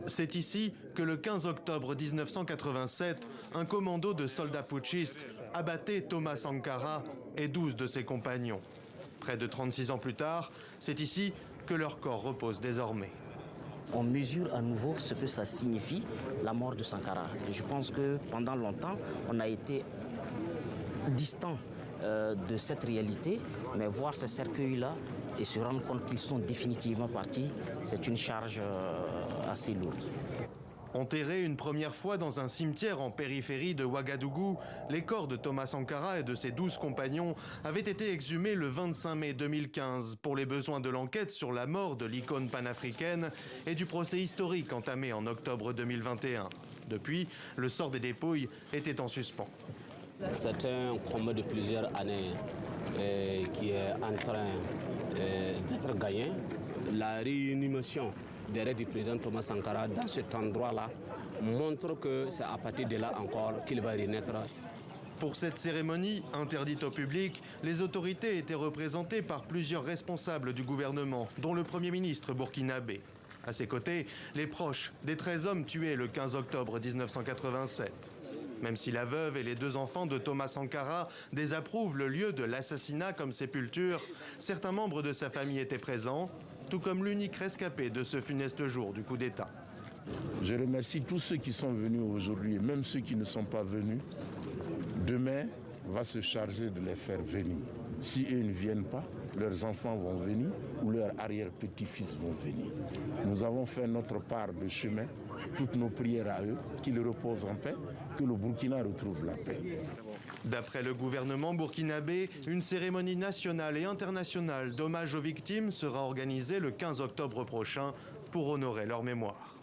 C'est ici que le 15 octobre 1987, un commando de soldats putschistes abattait Thomas Sankara et 12 de ses compagnons. Près de 36 ans plus tard, c'est ici que leur corps repose désormais. On mesure à nouveau ce que ça signifie, la mort de Sankara. Et je pense que pendant longtemps, on a été distant de cette réalité, mais voir ces cercueils-là et se rendre compte qu'ils sont définitivement partis, c'est une charge assez lourde. Enterrés une première fois dans un cimetière en périphérie de Ouagadougou, les corps de Thomas Sankara et de ses 12 compagnons avaient été exhumés le 25 mai 2015 pour les besoins de l'enquête sur la mort de l'icône panafricaine et du procès historique entamé en octobre 2021. Depuis, le sort des dépouilles était en suspens. C'est un combat de plusieurs années qui est en train d'être gagné. La réanimation des rêves du président Thomas Sankara dans cet endroit-là montre que c'est à partir de là encore qu'il va renaître. Pour cette cérémonie, interdite au public, les autorités étaient représentées par plusieurs responsables du gouvernement, dont le Premier ministre burkinabé. À ses côtés, les proches des 13 hommes tués le 15 octobre 1987. Même si la veuve et les 2 enfants de Thomas Sankara désapprouvent le lieu de l'assassinat comme sépulture, certains membres de sa famille étaient présents, tout comme l'unique rescapé de ce funeste jour du coup d'État. Je remercie tous ceux qui sont venus aujourd'hui, et même ceux qui ne sont pas venus. Demain va se charger de les faire venir. Si eux ne viennent pas, leurs enfants vont venir ou leurs arrière-petits-fils vont venir. Nous avons fait notre part de chemin, toutes nos prières à eux, qu'ils reposent en paix, que le Burkina retrouve la paix. D'après le gouvernement burkinabé, une cérémonie nationale et internationale d'hommage aux victimes sera organisée le 15 octobre prochain pour honorer leur mémoire.